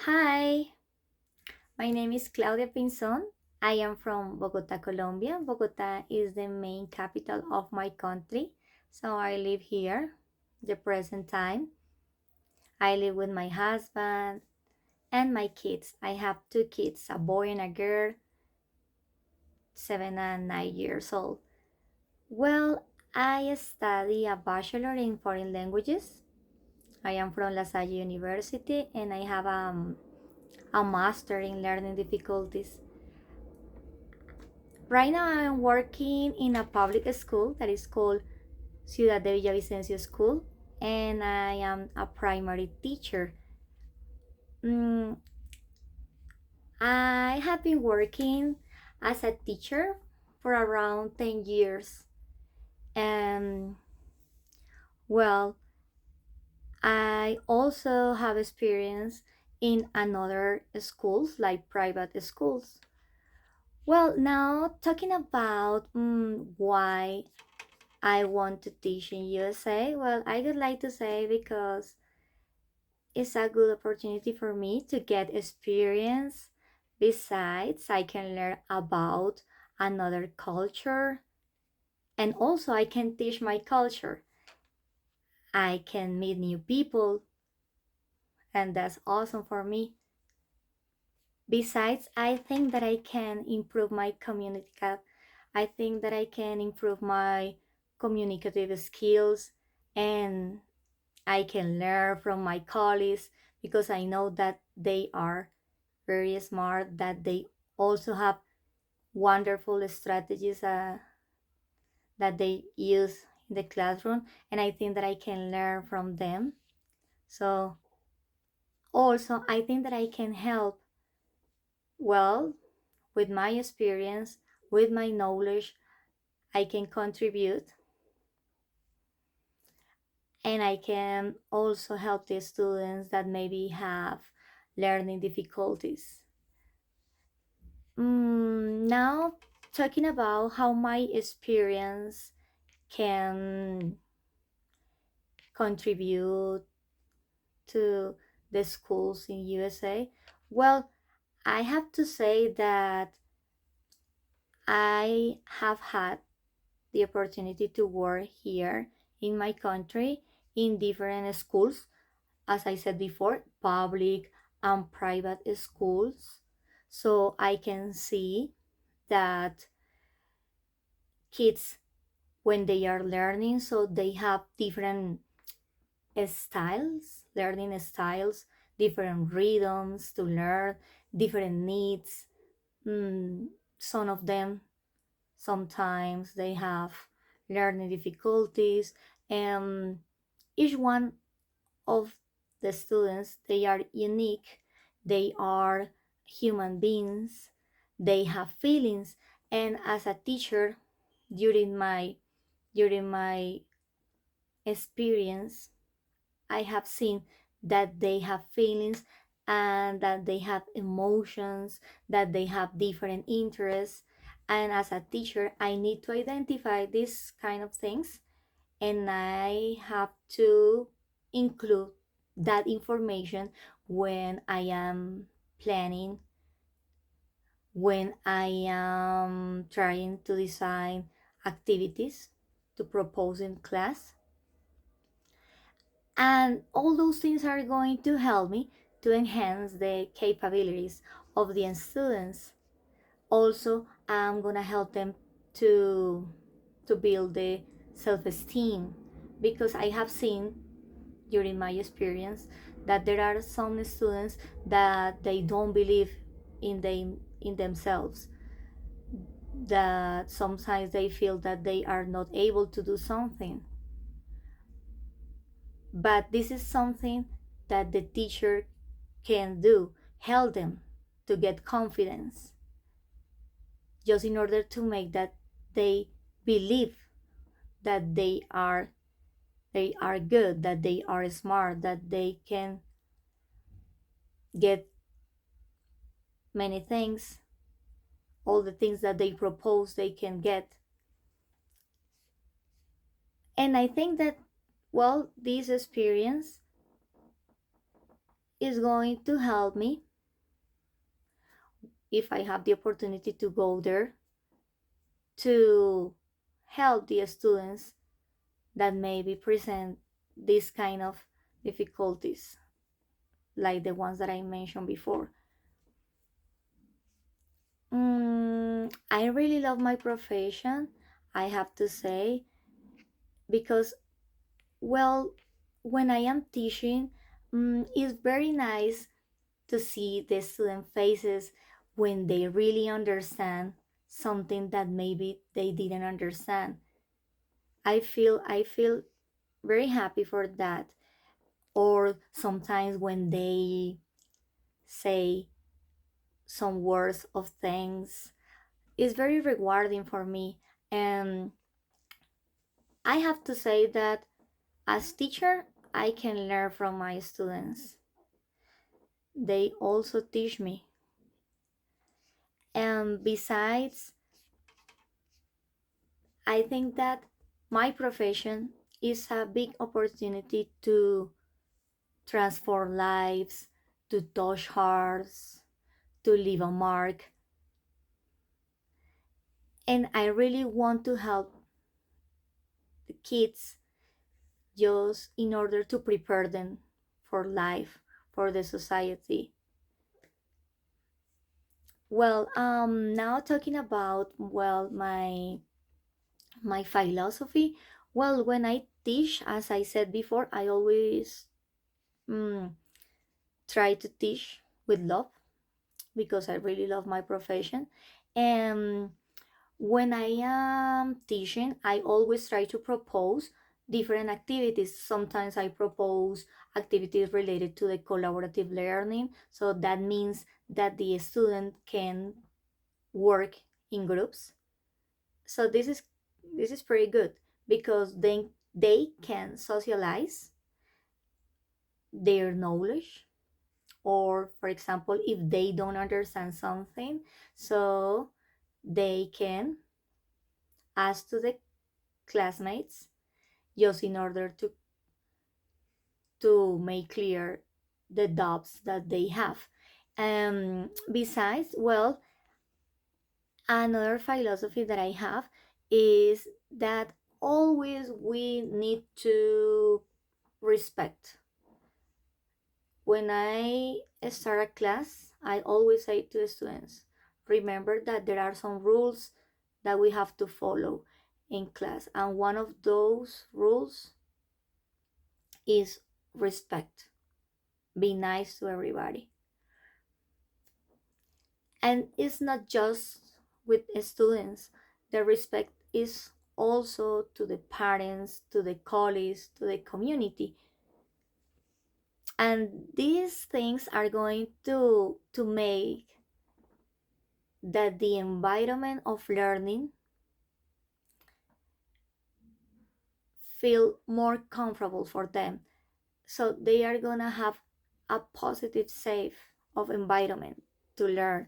Hi, my name is Claudia Pinzon. I am from Bogota, Colombia. Bogota is the main capital of my country, so I live here the present time. I live with my husband and my kids. I have two kids, a boy and a girl, 7 and 9 years old. Well, I study a bachelor in foreign languages. I am from La Salle University and I have a master in learning difficulties. Right now, I'm working in a public school that is called Ciudad de Villavicencio School, and I am a primary teacher. Mm, I have been working as a teacher for around 10 years, and well, I also have experience in another schools like private schools. Well, now talking about why I want to teach in USA? Well, I would like to say because it's a good opportunity for me to get experience. Besides, I can learn about another culture and also I can teach my culture. I can meet new people and that's awesome for me. Besides, I think that I can improve my community. I think that I can improve my communicative skills and I can learn from my colleagues because I know that they are very smart, that they also have wonderful strategies that they use in the classroom, and I think that I can learn from them. So, also, I think that I can help well with my experience, with my knowledge, I can contribute and I can also help the students that maybe have learning difficulties. Now, talking about how my experience can contribute to the schools in USA, well, I have to say that I have had the opportunity to work here in my country in different schools, as I said before, public and private schools. So I can see that kids when they are learning so they have different styles learning styles, different rhythms to learn, different needs. mm, some of them sometimes they have learning difficulties, and each one of the students they are unique, they are human beings, they have feelings, and as a teacher during my experience, I have seen that they have feelings and that they have emotions, that they have different interests. And as a teacher, I need to identify these kind of things and I have to include that information when I am planning, when I am trying to design activities to propose in class. And all those things are going to help me to enhance the capabilities of the students. Also, I'm gonna help them to build the self-esteem because I have seen during my experience that there are some students that they don't believe in themselves, that sometimes they feel that they are not able to do something, but this is something that the teacher can do, help them to get confidence just in order to make that they believe that they are good, that they are smart, that they can get many things, all the things that they propose they can get. And I think that, well, this experience is going to help me if I have the opportunity to go there to help the students that maybe present this kind of difficulties like the ones that I mentioned before. I really love my profession, I have to say, because, well, when I am teaching, it's very nice to see the student faces when they really understand something that maybe they didn't understand. I feel very happy for that. Or sometimes when they say some words of thanks, it's very rewarding for me. And I have to say that as teacher, I can learn from my students. They also teach me. And besides, I think that my profession is a big opportunity to transform lives, to touch hearts, to leave a mark. And I really want to help the kids just in order to prepare them for life, for the society. Well, now talking about, well, my philosophy. Well, when I teach, as I said before, I always mm, try to teach with love because I really love my profession. And when I am teaching, I always try to propose different activities. Sometimes I propose activities related to the collaborative learning. So that means that the student can work in groups. So this is pretty good because then they can socialize their knowledge, or for example if they don't understand something, so they can ask to the classmates just in order to make clear the doubts that they have. Besides, well, another philosophy that I have is that always we need to respect. When I start a class, I always say to the students, remember that there are some rules that we have to follow in class, and one of those rules is respect. Be nice to everybody. And it's not just with students, the respect is also to the parents, to the colleagues, to the community. And these things are going to make that the environment of learning feel more comfortable for them, so they are gonna have a positive safe of environment to learn.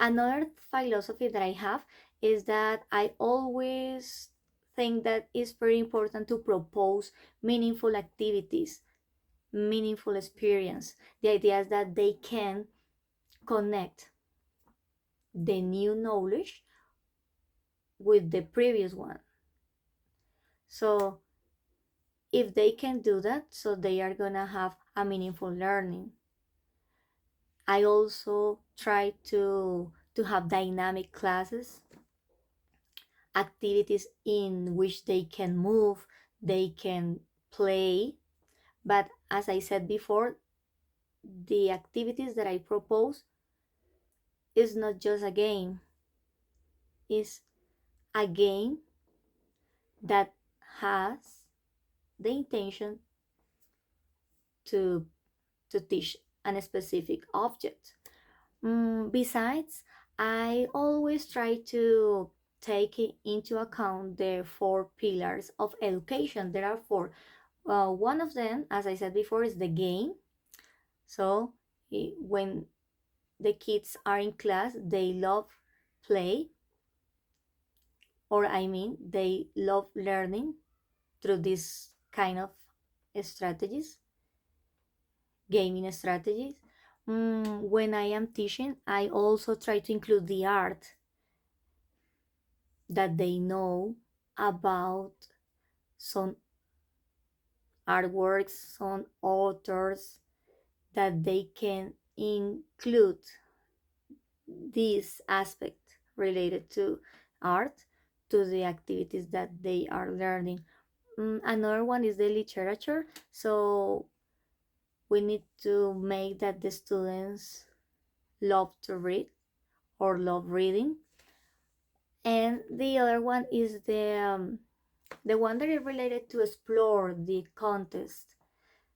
Another philosophy that I have is that I always think that it's very important to propose meaningful activities, meaningful experience. The idea is that they can connect the new knowledge with the previous one. So if they can do that, so they are gonna have a meaningful learning. I also try to have dynamic classes, activities in which they can move, they can play. But as I said before, the activities that I propose is not just a game, it's a game that has the intention to teach a specific object. Besides, I always try to take into account the four pillars of education. There are four. One of them, as I said before, is the game. So when the kids are in class, they love play, or I mean, they love learning through this kind of strategies. gaming strategies. When I am teaching, I also try to include the art that they know about some artworks, some authors, that they can include this aspect related to art to the activities that they are learning. Another one is the literature. So we need to make that the students love to read or love reading. And the other one is the one that is related to explore the contest.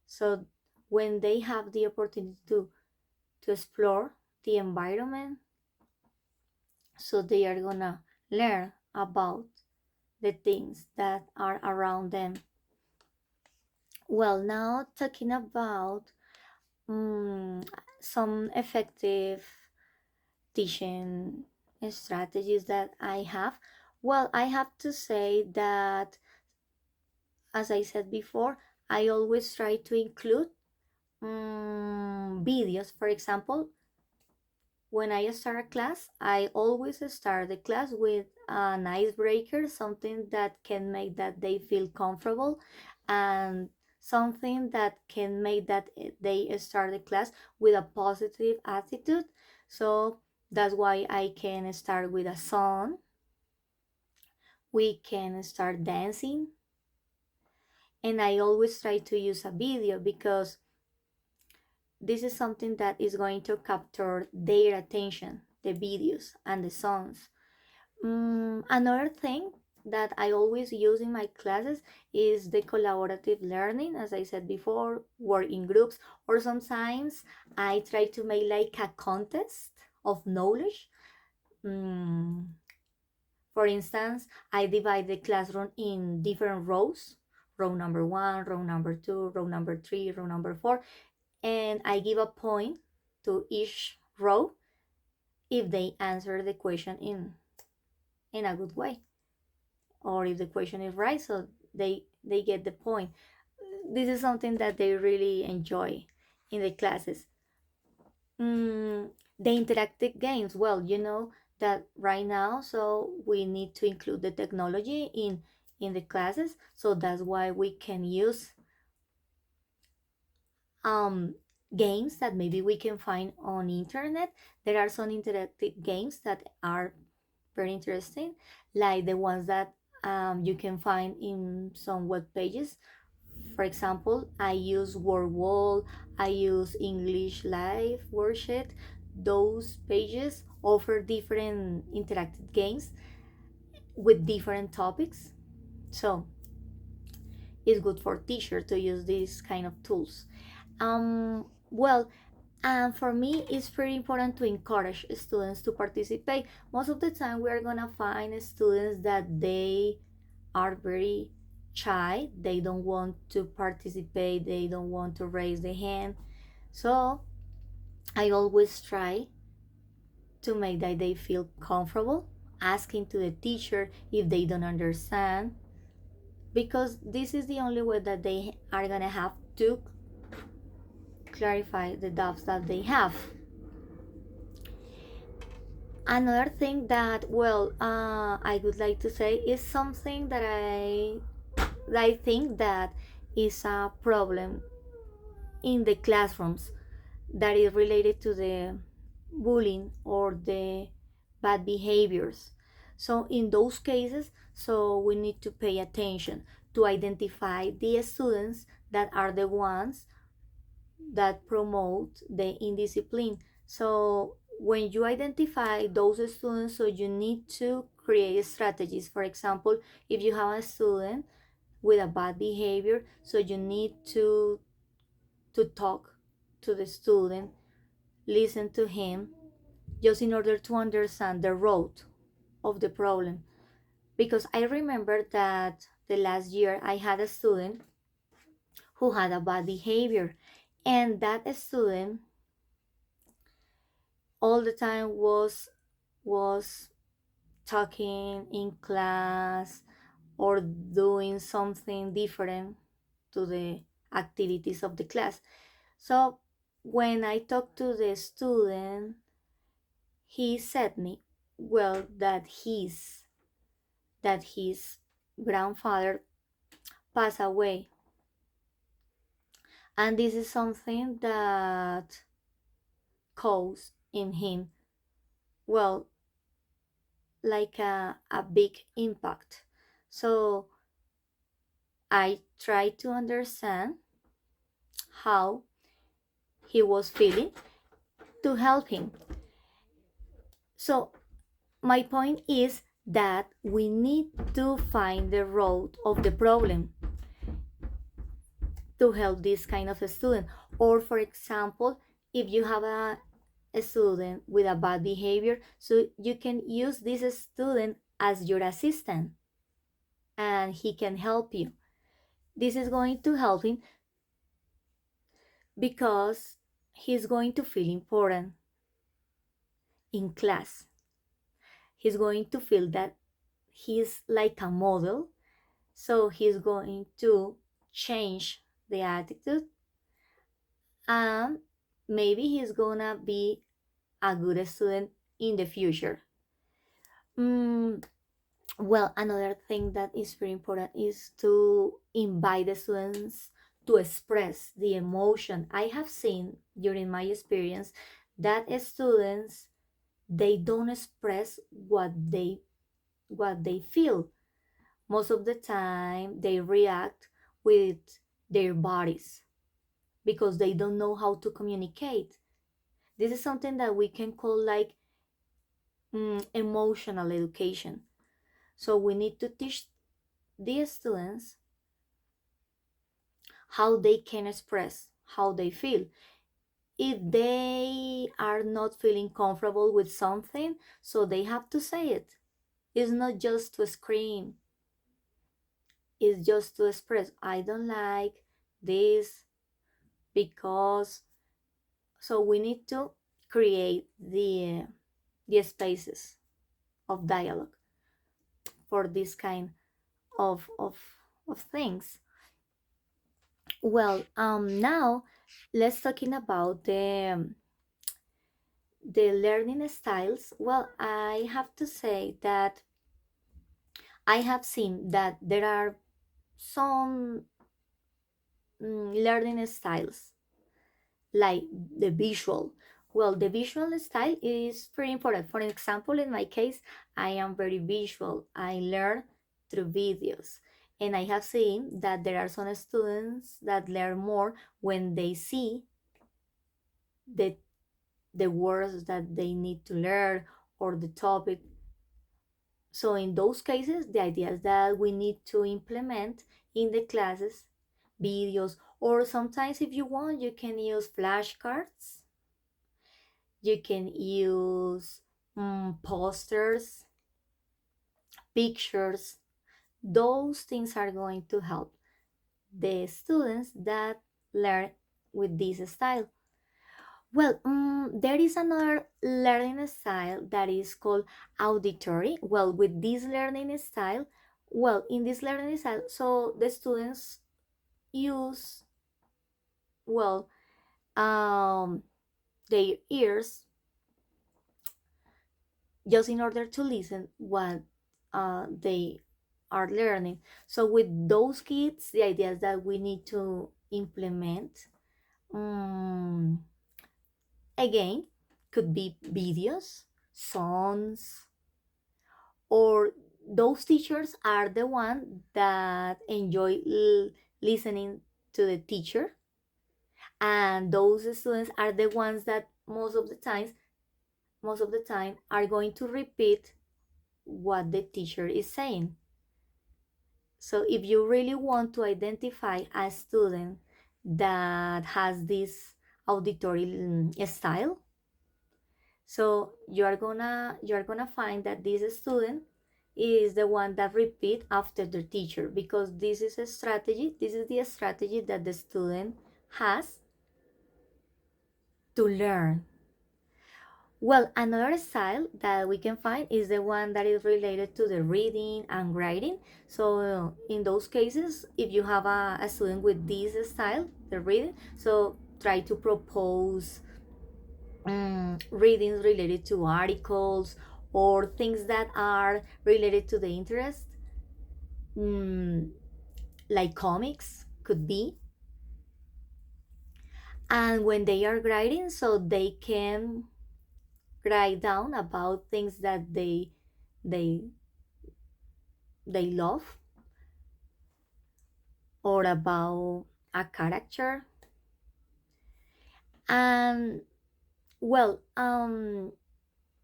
So when they have the opportunity to explore the environment, so they are gonna learn about the things that are around them. Well, now talking about some effective teaching strategies that I have. Well, I have to say that, as I said before, I always try to include videos. For example, when I start a class, I always start the class with an icebreaker, something that can make that they feel comfortable, and something that can make that they start the class with a positive attitude. So that's why I can start with a song. We can start dancing, and I always try to use a video because this is something that is going to capture their attention, the videos and the songs. Another thing that I always use in my classes is the collaborative learning, as I said before, work in groups, or sometimes I try to make like a contest of knowledge. Mm, for instance, I divide the classroom in different rows, row number one, row number two, row number three, row number four, and I give a point to each row if they answer the question in a good way, or if the question is right, so they get the point. This is something that they really enjoy in the classes. The interactive games, well, you know that right now, so we need to include the technology in the classes, so that's why we can use um games that maybe we can find on internet. There are some interactive games that are very interesting, like the ones that you can find in some web pages. For example, I use word wall, I use English live worksheet. Those pages offer different interactive games with different topics, so it's good for teachers to use these kind of tools. Well, and for me, it's very important to encourage students to participate. Most of the time, we are gonna find students that they are very shy. They don't want to participate. They don't want to raise the hand. So I always try to make that they feel comfortable asking to the teacher if they don't understand, because this is the only way that they are gonna have to clarify the doubts that they have. Another thing that, well, I would like to say is something that I think that is a problem in the classrooms, that is related to the bullying or the bad behaviors. So in those cases, so we need to pay attention to identify the students that are the ones that promote the indiscipline. So when you identify those students, so you need to create strategies. For example, if you have a student with a bad behavior, so you need to talk to the student, listen to him, just in order to understand the root of the problem. Because I remember that the last year I had a student who had a bad behavior, and that student all the time was talking in class or doing something different to the activities of the class. So when I talked to the student, he said me, well, that his grandfather passed away, and this is something that caused in him, well, like a big impact. So I tried to understand how he was feeling to help him. So my point is that we need to find the root of the problem to help this kind of a student. Or for example, if you have a student with a bad behavior, so you can use this student as your assistant and he can help you. This is going to help him because he's going to feel important in class. He's going to feel that he's like a model, so he's going to change the attitude, and maybe he's gonna be a good student in the future. Mm, well, another thing that is very important is to invite the students to express the emotion. I have seen during my experience that students, they don't express what they feel. Most of the time they react with their bodies because they don't know how to communicate. This is something that we can call like emotional education. So we need to teach the students how they can express how they feel. If they are not feeling comfortable with something, so they have to say it. It's not just to scream, it's just to express, I don't like this because. So we need to create the spaces of dialogue for this kind of things. Well, now let's talking about the learning styles. Well, I have to say that I have seen that there are some learning styles like the visual. Well, the visual style is very important. For example, in my case, I am very visual. I learn through videos. And I have seen that there are some students that learn more when they see the the words that they need to learn or the topic. So in those cases, the idea is that we need to implement in the classes videos, or sometimes if you want, you can use flashcards, you can use posters, pictures. Those things are going to help the students that learn with this style. Well, there is another learning style that is called auditory. Well, with this learning style, well, in this learning style, so the students use, well, their ears just in order to listen what they are learning. So with those kids, the idea is that we need to implement, um, again, could be videos, songs, or those teachers are the ones that enjoy listening to the teacher, and those students are the ones that most of the time are going to repeat what the teacher is saying. So if you really want to identify a student that has this auditory style, so you are gonna find that this student is the one that repeat after the teacher, because this is the strategy that the student has to learn. Well, another style that we can find is the one that is related to the reading and writing. So in those cases, if you have a student with this style, the reading, so try to propose readings related to articles or things that are related to the interest, mm, like comics could be. And when they are writing, so they can write down about things that they they love, or about a character. And well,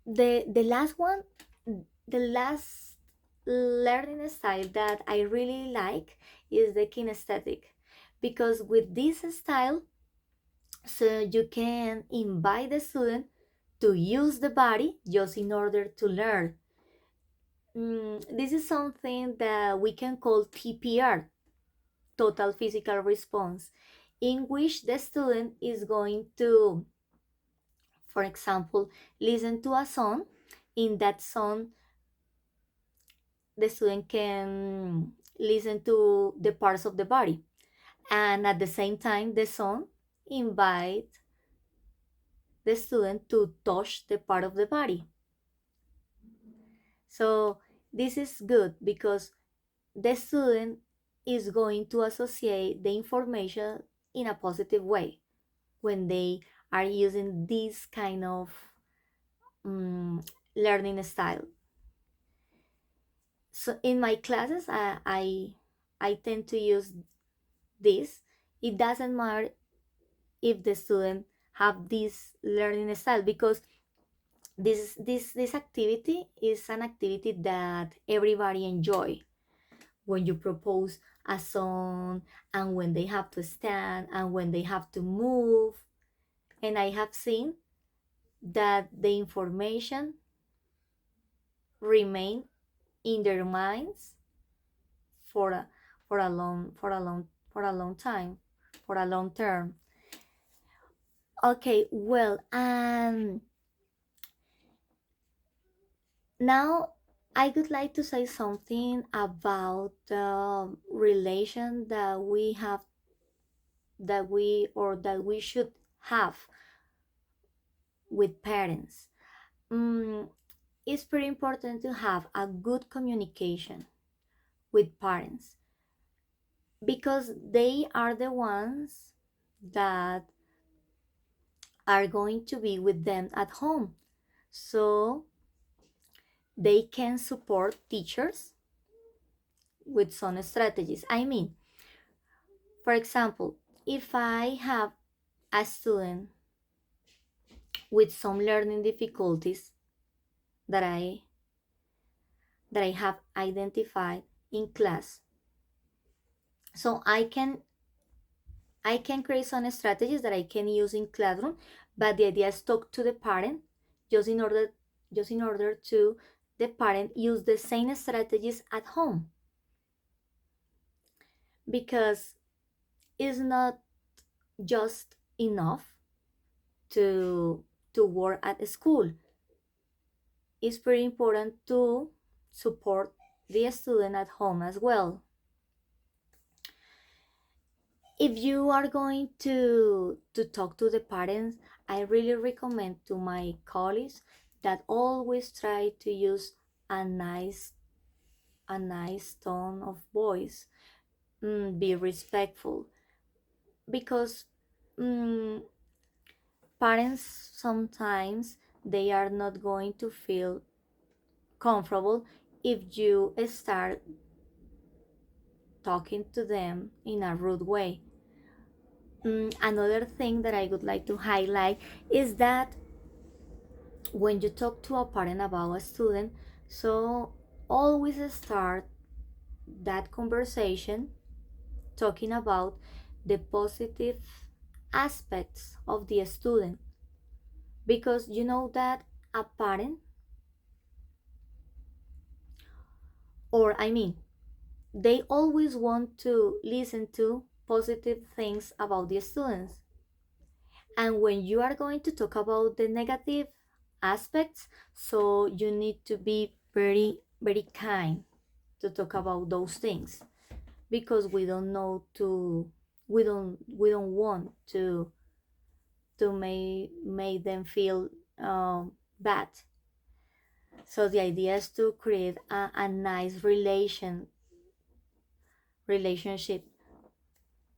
the last one, the last learning style that I really like is the kinesthetic, because with this style, so you can invite the student to use the body just in order to learn. This is something that we can call TPR, total physical response, in which the student is going to, for example, listen to a song. In that song, the student can listen to the parts of the body, and at the same time, the song invite the student to touch the part of the body. So this is good because the student is going to associate the information in a positive way when they are using this kind of um, learning style. So in my classes, I tend to use this. It doesn't matter if the student have this learning style, because this activity is an activity that everybody enjoy. When you propose a song, and when they have to stand, and when they have to move, and I have seen that the information remain in their minds for a long time, for a long term. Okay, well, now I would like to say something about the relation that we have, that we should have with parents. Mm, it's pretty important to have a good communication with parents, because they are the ones that are going to be with them at home. So they can support teachers with some strategies. I mean, for example, if I have a student with some learning difficulties that I have identified in class, so I can create some strategies that I can use in classroom, but the idea is talk to the parent, just in order to the parent use the same strategies at home, because it's not just enough to work at school. It's pretty important to support the student at home as well. If you are going to talk to the parents, I really recommend to my colleagues that always try to use a nice tone of voice. Be respectful, because mm, parents sometimes they are not going to feel comfortable if you start talking to them in a rude way. Another thing that I would like to highlight is that when you talk to a parent about a student, so always start that conversation talking about the positive aspects of the student, because you know that a parent, or I mean, they always want to listen to positive things about the students. And when you are going to talk about the negative aspects, so you need to be very kind to talk about those things, because we don't know to we don't want to to make them feel bad. So the idea is to create a nice relationship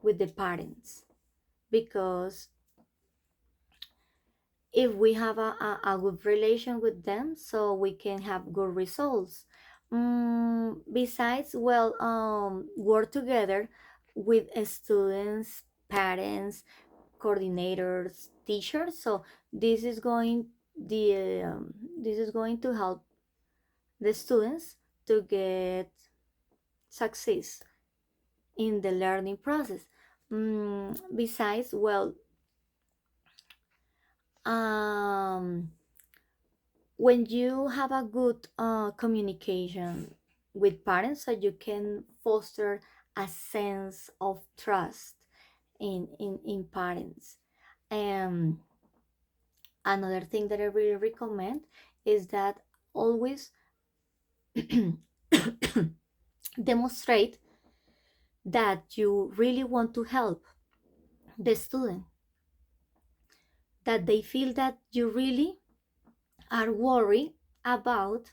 with the parents, because if we have a good relation with them, so we can have good results. Besides, well, work together with students, parents, coordinators, teachers. So this is going the this is going to help the students to get success in the learning process. Besides, well, um, when you have a good communication with parents, so you can foster a sense of trust in parents. And another thing that I really recommend is that always demonstrate that you really want to help the student, that they feel that you really are worried about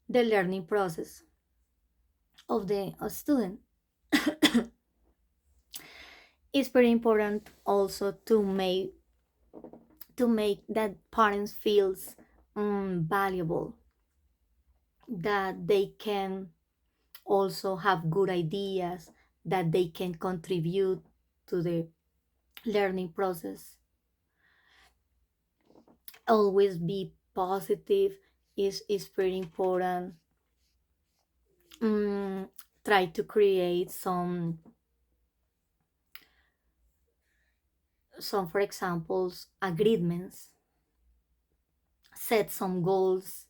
the learning process of the student. It's very important also to make that parents feels valuable, that they can also have good ideas, that they can contribute to the learning process. Always be positive is pretty important. Mm, Try to create some, for examples, agreements, set some goals.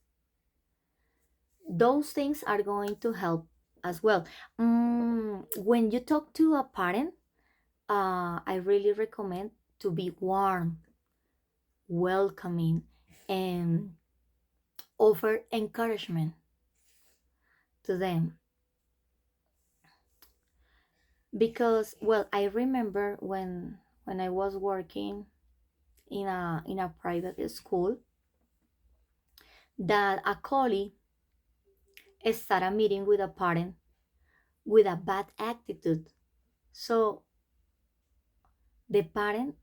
Those things are going to help as well. When you talk to a parent, I really recommend to be warm, welcoming, and offer encouragement to them. Because, well, I remember when I was working in a private school, that a colleague started a meeting with a parent with a bad attitude. So the parent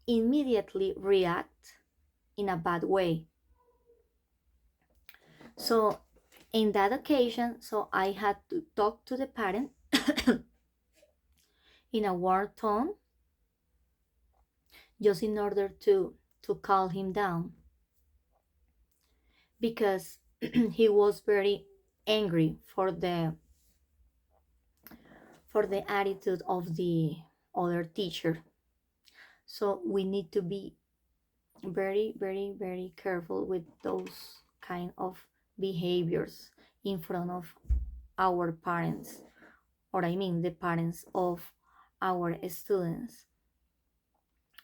immediately react in a bad way. So in that occasion, so I had to talk to the parent in a warm tone, just in order to calm him down, because he was very angry for the attitude of the other teacher. So we need to be very, very, very careful with those kind of behaviors in front of our parents, or I mean the parents of our students,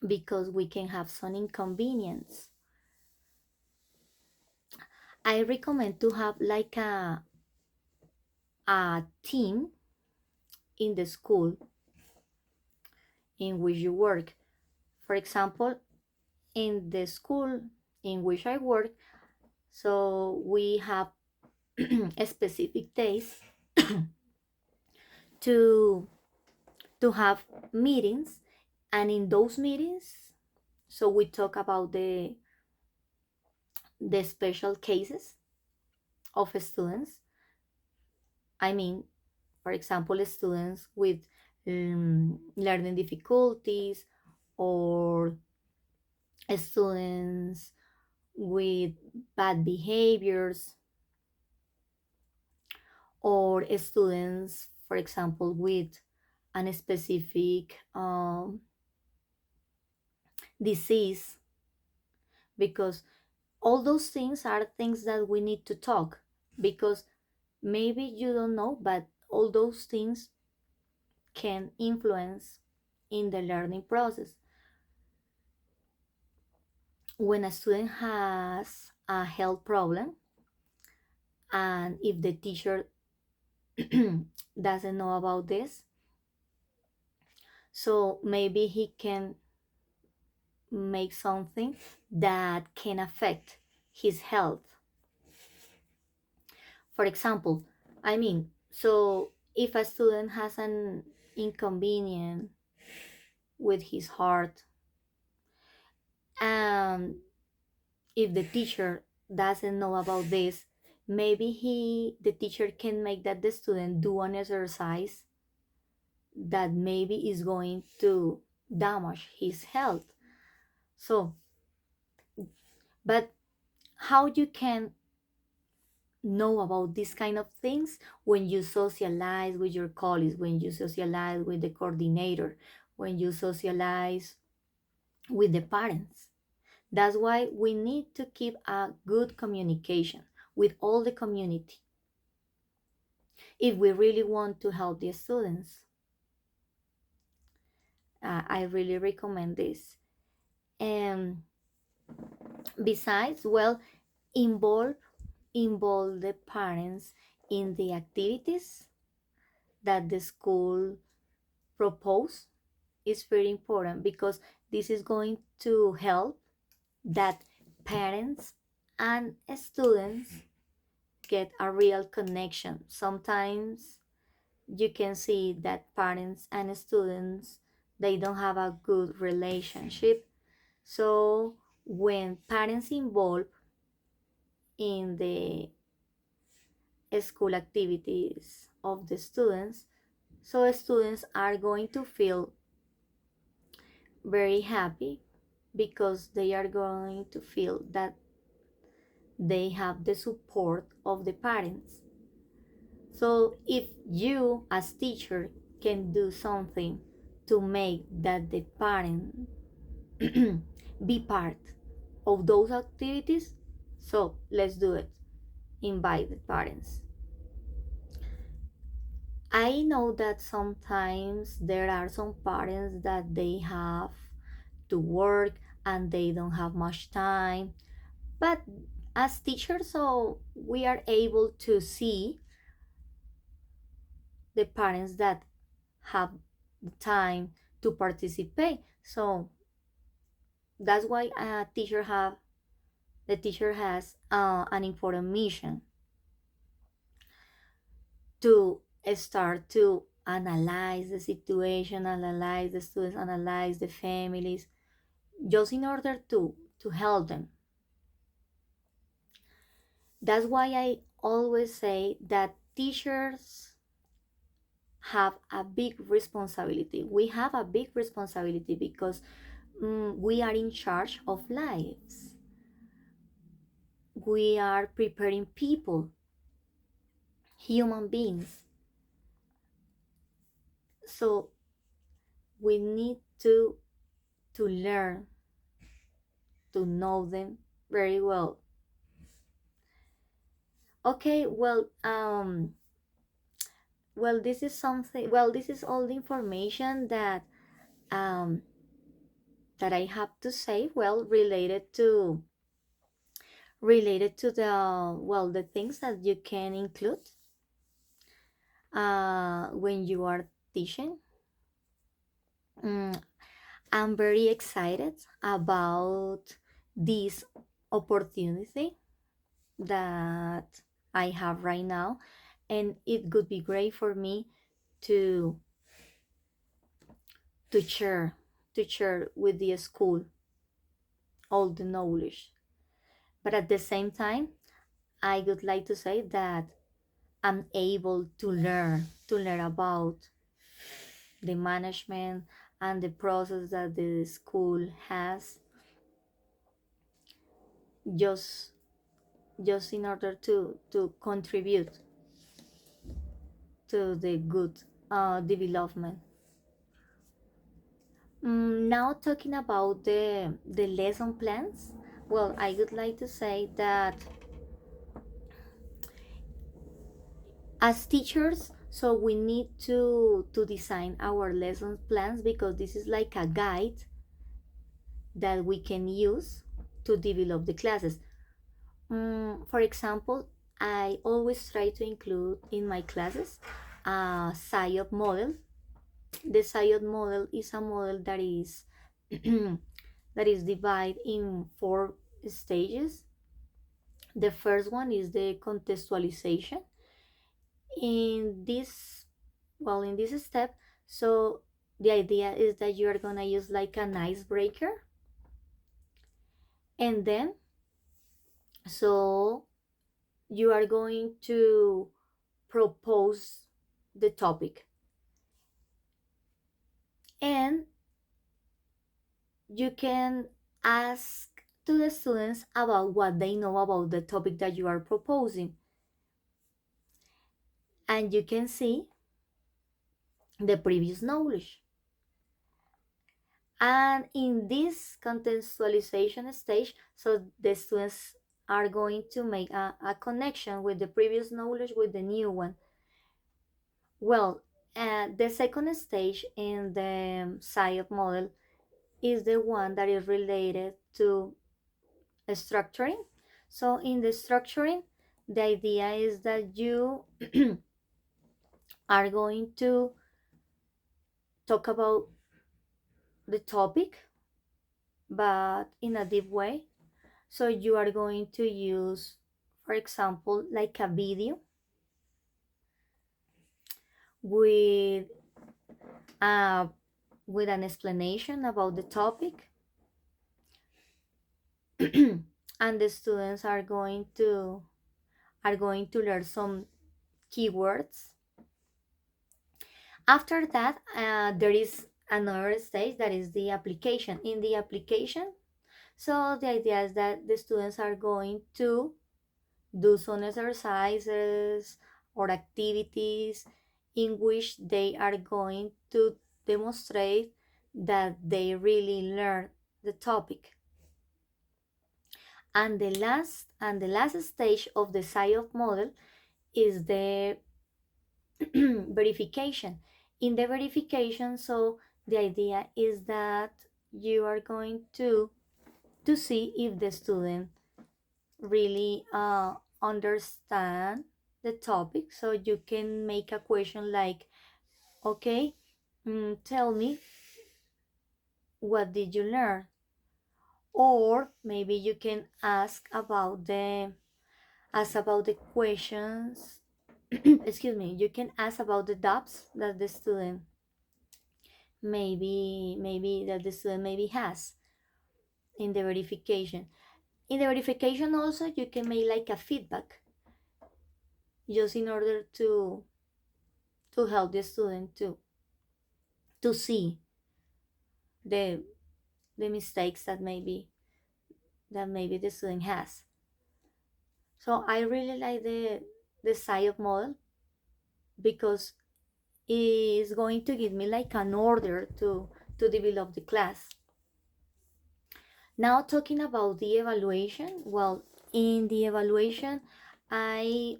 because we can have some inconvenience. I recommend to have like a team in the school in which you work. For example, in the school in which I work, so we have specific days to to have meetings, and in those meetings, so we talk about the special cases of students. I mean, for example, students with learning difficulties, or students with bad behaviors, or students, for example, with a specific disease, because all those things are things that we need to talk, because maybe you don't know, but all those things can influence in the learning process. When a student has a health problem, and if the teacher doesn't know about this, so maybe he can make something that can affect his health. For example, so if a student has an inconvenience with his heart, and if the teacher doesn't know about this, maybe the teacher can make that the student do an exercise that maybe is going to damage his health. So, but how you can know about these kind of things? When you socialize with your colleagues, when you socialize with the coordinator, when you socialize with the parents. That's why we need to keep a good communication with all the community if we really want to help the students. I really recommend this. And besides, well, involve involve the parents in the activities that the school propose is very important, because this is going to help that parents and students get a real connection. Sometimes you can see that parents and students, they don't have a good relationship. So when parents involve in the school activities of the students, so students are going to feel very happy, because they are going to feel that they have the support of the parents. So if you as teacher can do something to make that the parent be part of those activities, so let's do it. Invite the parents. I know that sometimes there are some parents that they have to work and they don't have much time, but as teachers, so we are able to see the parents that have the time to participate. So that's why the teacher has an important mission to start to analyze the situation, analyze the students, analyze the families, just in order to help them. That's why I always say that teachers have a big responsibility. We have a big responsibility, because we are in charge of lives. We are preparing people, human beings. So we need to learn to know them very well. Okay, well, this is something. Well, this is all the information um, that I have to say. Well, related to the things that you can include when you are teaching. Mm, I'm very excited about this opportunity that I have right now, and it would be great for me to to share to share with the school all the knowledge. But at the same time, I would like to say that I'm able to learn about the management and the process that the school has, just just in order to contribute to the good development. Now talking about the lesson plans, well, I would like to say that as teachers, so we need to design our lesson plans, because this is like a guide that we can use to develop the classes. For example, I always try to include in my classes a SIOP model. The SIOP model is a model that is that is divided in 4 stages. The first one is the contextualization. In this, in this step, so the idea is that you are gonna use like an icebreaker, and then so you are going to propose the topic, and you can ask to the students about what they know about the topic that you are proposing, and you can see the previous knowledge. And in this contextualization stage, so the students are going to make a connection with the previous knowledge with the new one. Well, the second stage in the SciOp model is the one that is related to structuring. So in the structuring, the idea is that you are going to talk about the topic, but in a deep way. So you are going to use, for example, like a video with uh, with an explanation about the topic, and the students are going to learn some keywords. After that, there is another stage that is the application. In the application, so the idea is that the students are going to do some exercises or activities in which they are going to demonstrate that they really learn the topic. And the last stage of the SciOp model is the verification. In the verification, so the idea is that you are going to see if the student really understand the topic. So you can make a question like, okay, tell me, what did you learn? Or maybe you can ask about the questions. Excuse me, you can ask about the doubts that the student maybe has in the verification. In the verification also, you can make like a feedback, just in order to help the student to see the the mistakes that maybe the student has. So I really like the SciOp model, because it is going to give me like an order to develop the class. Now, talking about the evaluation, well, in the evaluation, I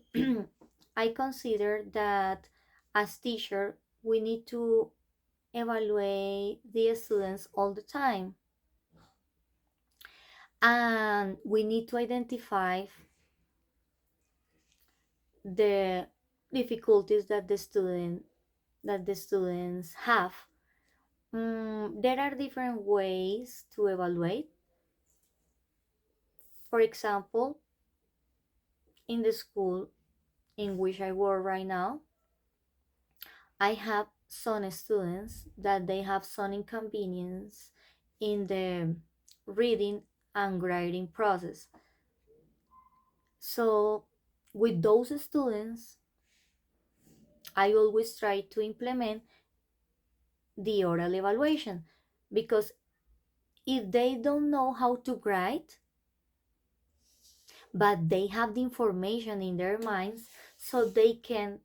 I consider that as teacher we need to evaluate the students all the time, and we need to identify the difficulties that the students have. There are different ways to evaluate. For example, in the school in which I work right now, I have some students that they have some inconvenience in the reading and writing process. So with those students, I always try to implement the oral evaluation, because if they don't know how to write, but they have the information in their minds, so they can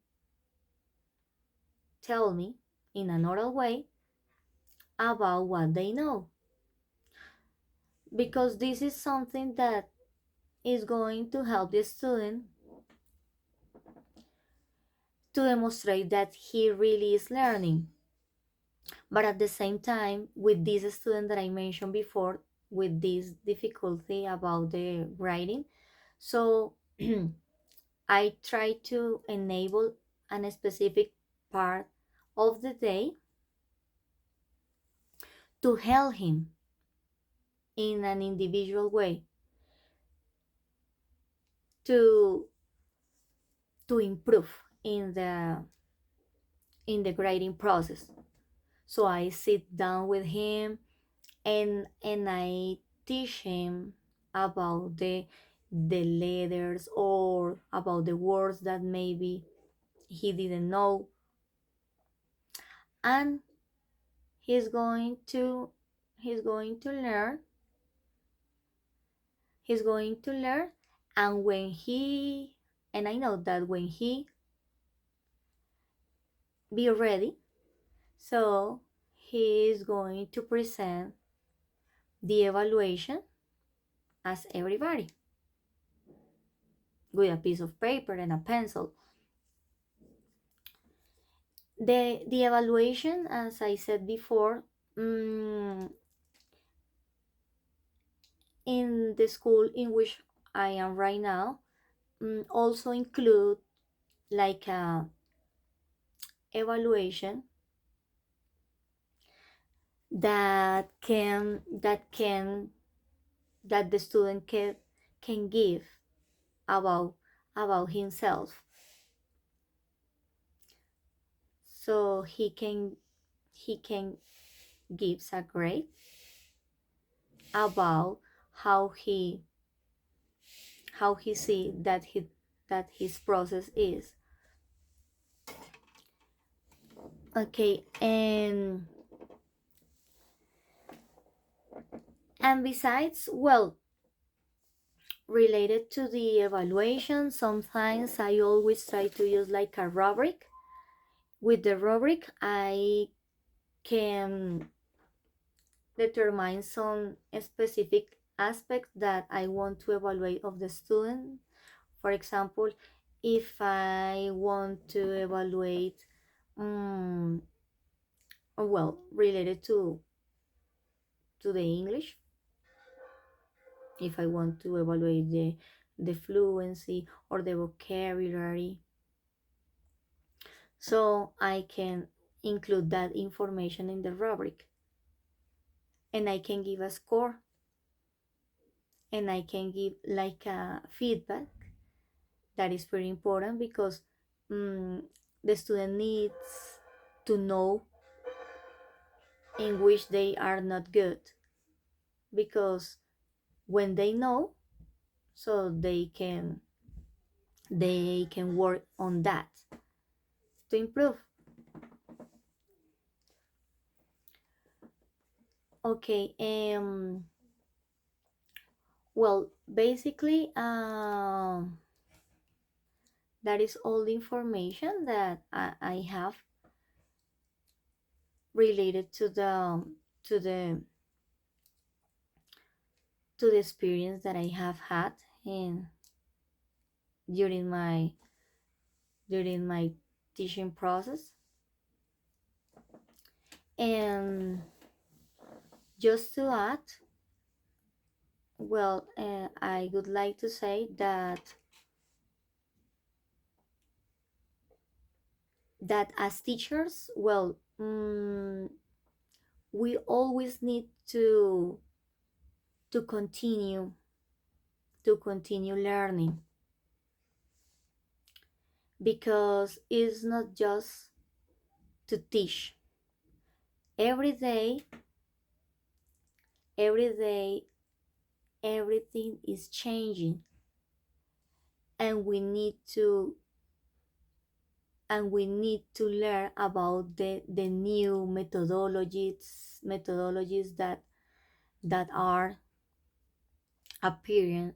tell me in an oral way about what they know, because this is something that is going to help the student to demonstrate that he really is learning. But at the same time, with this student that I mentioned before, with this difficulty about the writing, so I try to enable a specific part of the day to help him in an individual way to improve in the grading process. So I sit down with him, and I teach him about the letters, or about the words that maybe he didn't know, and he's going to he's going to learn he's going to learn. And when he and I know that when he be ready, so he is going to present the evaluation as everybody, with a piece of paper and a pencil. The evaluation, as I said before, in the school in which I am right now, also include like a evaluation that the student can give about himself. So he can gives a grade about how he see that his process is. Okay, and besides, well, related to the evaluation, sometimes I always try to use like a rubric. With the rubric, I can determine some specific aspects that I want to evaluate of the student. For example, if I want to evaluate, well, related to the English, if I want to evaluate the fluency or the vocabulary, so I can include that information in the rubric, and I can give a score, and I can give like a feedback. That is very important because the student needs to know in which they are not good, because when they know, so they can work on that to improve. Okay, well, basically, that is all the information that I have related to the to the experience that I have had in during my during my teaching process. And just to add, well, I would like to say that as teachers, well, we always need to continue learning, because it's not just to teach. Every day every day everything is changing, and we need to learn about the new methodologies that are appearing,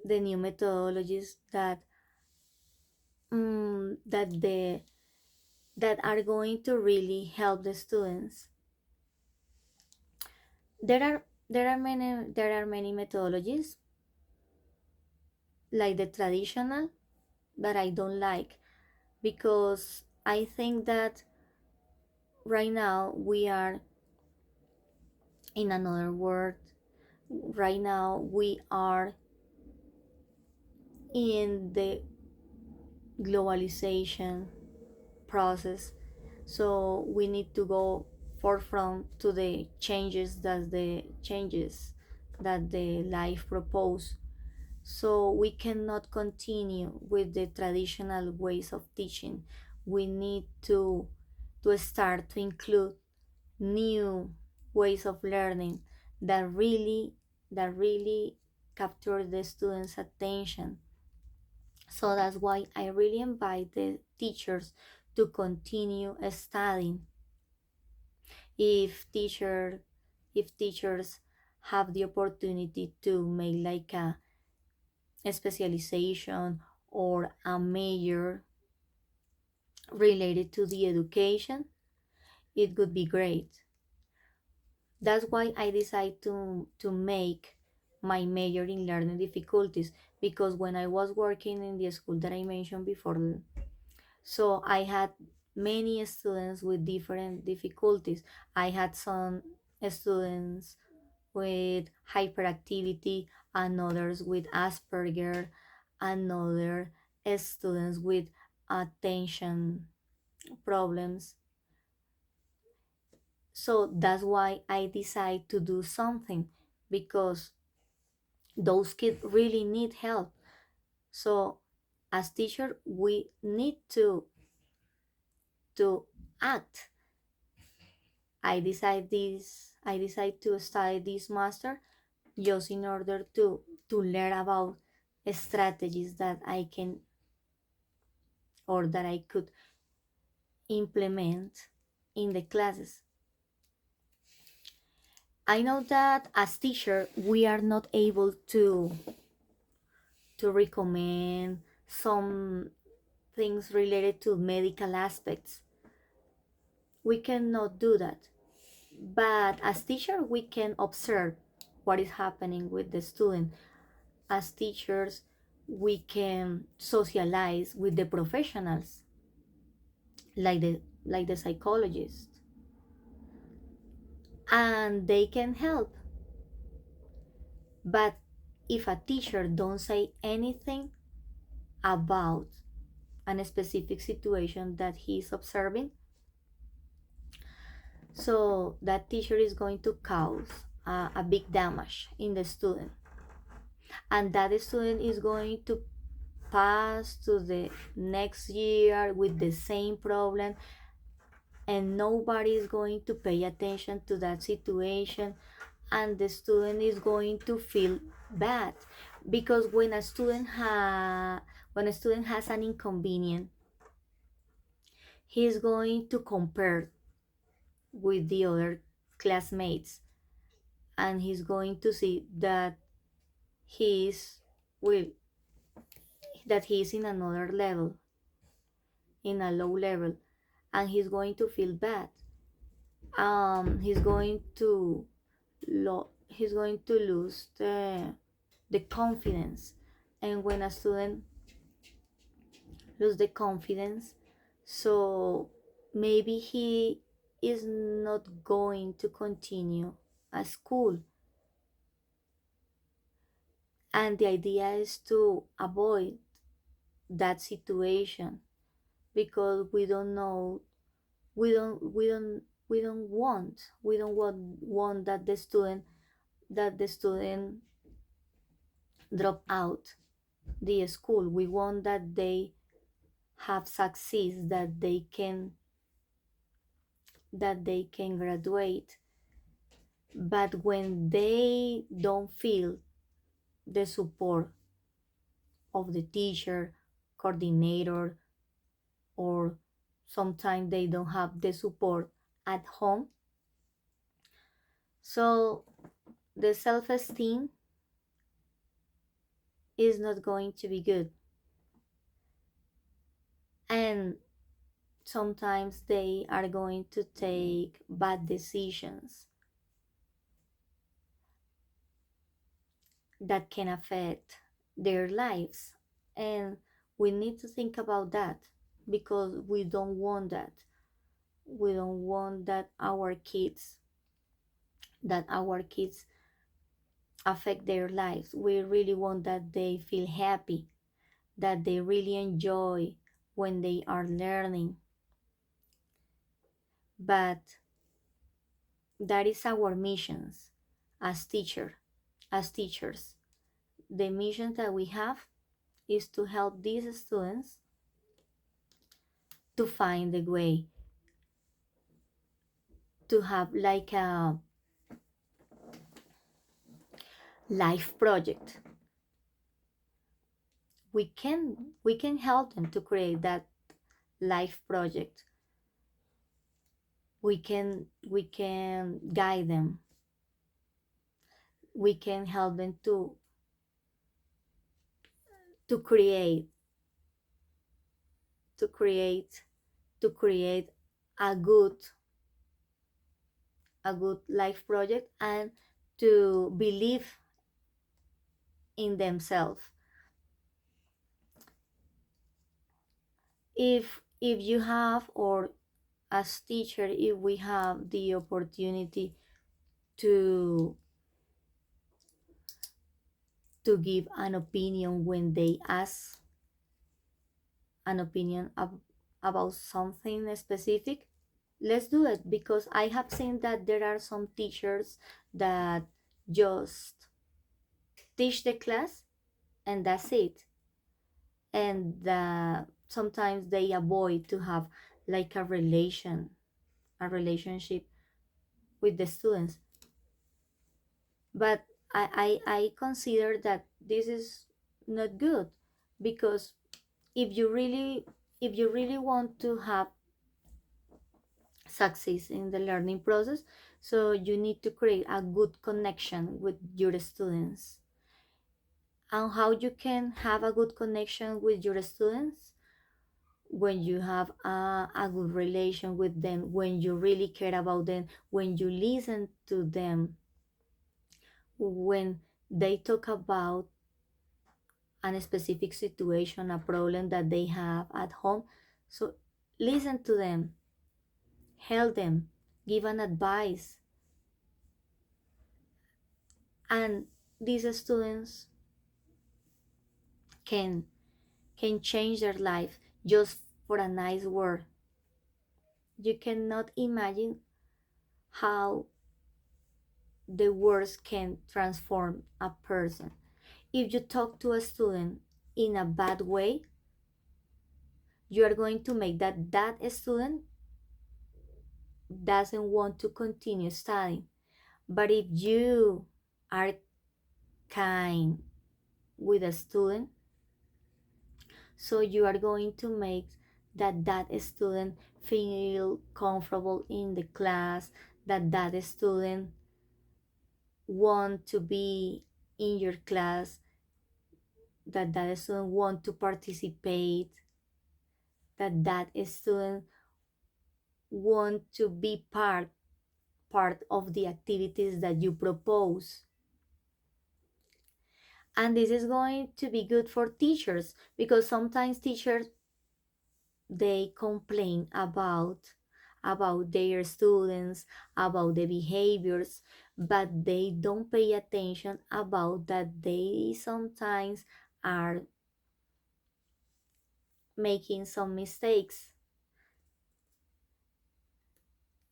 the new methodologies that the that are going to really help the students. There are many methodologies, like the traditional, that I don't like, because I think that right now we are in another world. Right now we are in the globalization process, so we need to go forefront to the changes that the life propose. So we cannot continue with the traditional ways of teaching. We need to start to include new ways of learning that really capture the students' attention. So that's why I really invite the teachers to continue studying. If teachers have the opportunity to make like a specialization or a major related to the education, it would be great. That's why I decided to make my major in learning difficulties, because when I was working in the school that I mentioned before, so I had many students with different difficulties. I had some students with hyperactivity, and others with Asperger, and other students with attention problems. So that's why I decided to do something, because those kids really need help. So as teacher, we need to act. I decide to study this master just in order to learn about strategies that I can, or that I could implement in the classes. I know that as teacher we are not able to recommend some things related to medical aspects. We cannot do that. But as teacher we can observe what is happening with the student. As teachers we can socialize with the professionals, like the psychologist, and they can help. But if a teacher don't say anything about a specific situation that he is observing, so that teacher is going to cause a big damage in the student, and that student is going to pass to the next year with the same problem, and nobody is going to pay attention to that situation, and the student is going to feel bad, because when a student has an inconvenience, he's going to compare with the other classmates, and he's going to see that he's well that he's in another level, in a low level, and he's going to feel bad. He's going to lose the confidence, and when a student lose the confidence, so maybe he is not going to continue at school. And the idea is to avoid that situation, because we don't want that the student drop out the school. We want that they have success, that they can graduate. But when they don't feel the support of the teacher, coordinator, or sometimes they don't have the support at home, so the self-esteem is not going to be good. And sometimes they are going to take bad decisions that can affect their lives. And we need to think about that, because we don't want that. We don't want that our kids affect their lives. We really want that they feel happy, that they really enjoy when they are learning. But that is our missions as teachers. The mission that we have is to help these students to find the way to have like a life project. We can help them to create that life project. We can guide them. We can help them to create to create to create a good life project, and to believe in themselves. If you have, or as teacher, if we have the opportunity to give an opinion when they ask an opinion about something specific, let's do it, because I have seen that there are some teachers that just teach the class and that's it, and sometimes they avoid to have like a relationship with the students. But I consider that this is not good, because if you really want to have success in the learning process, so you need to create a good connection with your students. And how you can have a good connection with your students? When you have a good relation with them, when you really care about them, when you listen to them, when they talk about a specific situation, a problem that they have at home. So listen to them, help them, give an advice, and these students can change their life just for a nice word. You cannot imagine how the words can transform a person. If you talk to a student in a bad way, you are going to make that student doesn't want to continue studying. But if you are kind with a student, so you are going to make that student feel comfortable in the class, that student want to be in your class, that student want to participate, that student want to be part of the activities that you propose. And this is going to be good for teachers, because sometimes teachers, they complain about their students, about the behaviors, but they don't pay attention about that they sometimes are making some mistakes.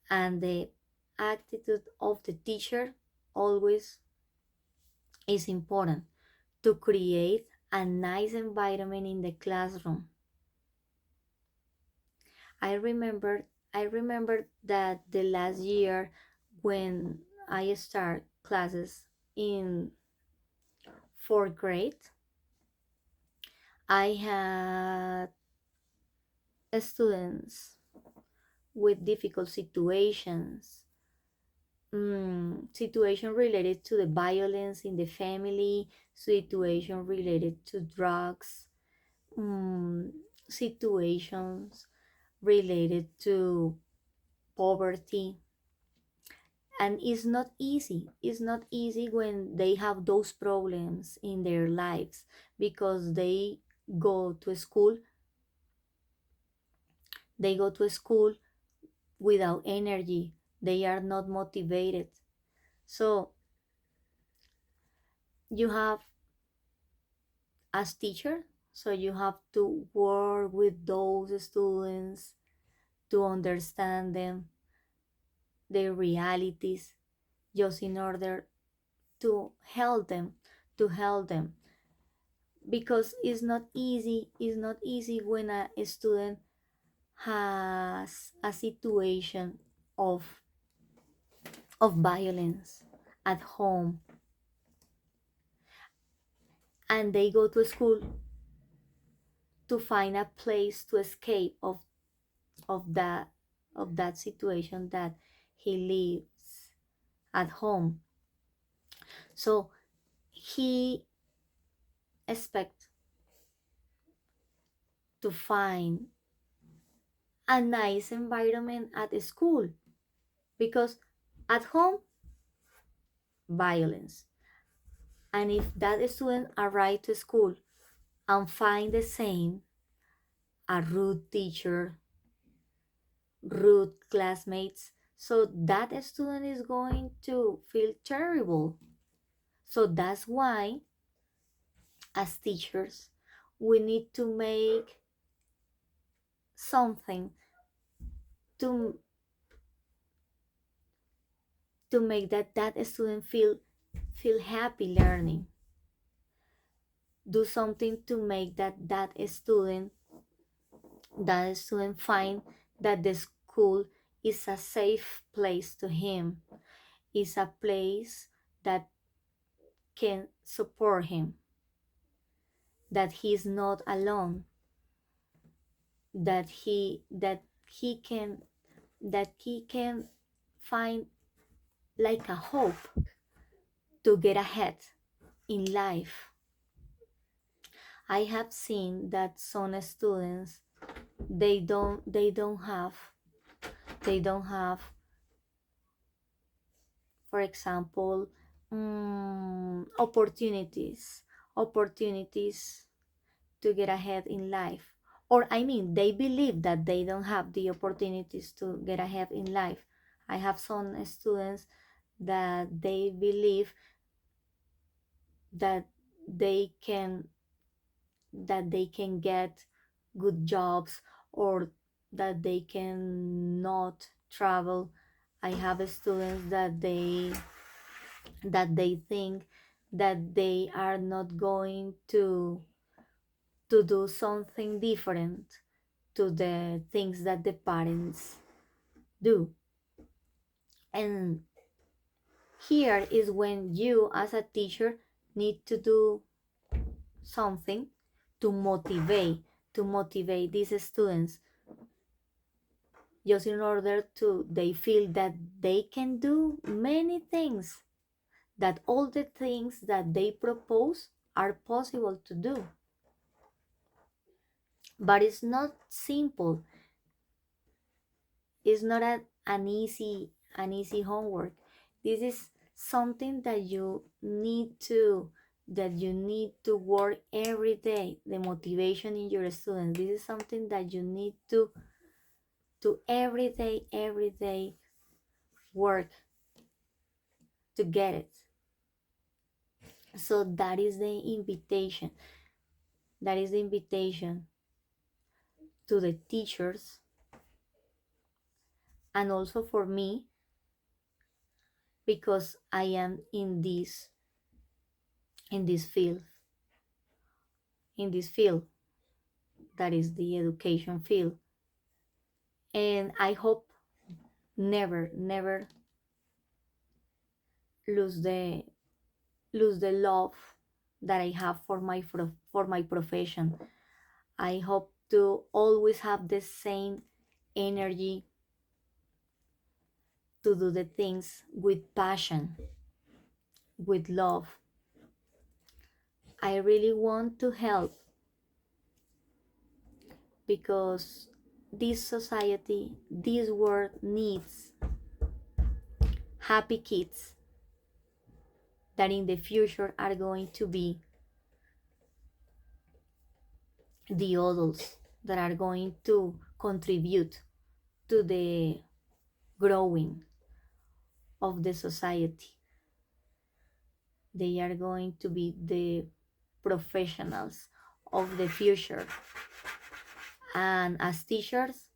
And the attitude of the teacher always is important, to create a nice environment in the classroom. I remember that the last year, when I start classes in fourth grade, I had students with difficult situations, situation related to the violence in the family, situation related to drugs, mm, situations related to poverty. And it's not easy when they have those problems in their lives, because go to school they go to school without energy. They are not motivated. So you have, as teacher, so you have to work with those students to understand them, their realities, just in order to help them, to help them. Because it's not easy when a student has a situation of violence at home, and they go to school to find a place to escape of that of that situation that he lives at home. So he expects to find a nice environment at school, because at home, violence. And if that student arrive to school and find the same, a rude teacher, rude classmates, so that student is going to feel terrible. So that's why, as teachers, we need to make something to make that student feel happy learning. Do something to make that student find that the school is a safe place to him, is a place that can support him, that he's not alone, that he can find like a hope to get ahead in life. I have seen that some students, they don't have, for example, opportunities to get ahead in life. Or I mean, they believe that they don't have the opportunities to get ahead in life. I have some students that they believe that they can get good jobs, or that they can not travel. I have students that they think that they are not going to do something different to the things that the parents do. And here is when you, as a teacher, need to do something to motivate these students, just in order to they feel that they can do many things, that all the things that they propose are possible to do. But it's not simple. It's not an easy homework. This is something that you need to work every day. The motivation in your students, this is something that you need to every day work to get it. So that is the invitation to the teachers, and also for me, because I am in this field, that is the education field. And I hope never lose the love that I have for my profession. I hope to always have the same energy to do the things with passion, with love. I really want to help, because this society, this world needs happy kids that in the future are going to be the adults that are going to contribute to the growing of the society. They are going to be the professionals of the future. And as teachers,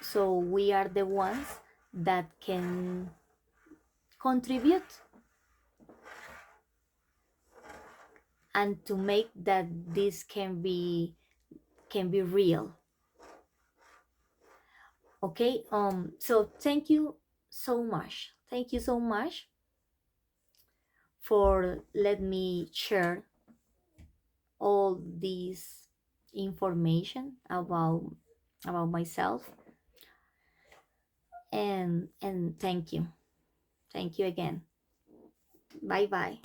so we are the ones that can contribute and to make that this can be real. Okay, so thank you so much for let me share all this information about myself, and thank you again. Bye bye.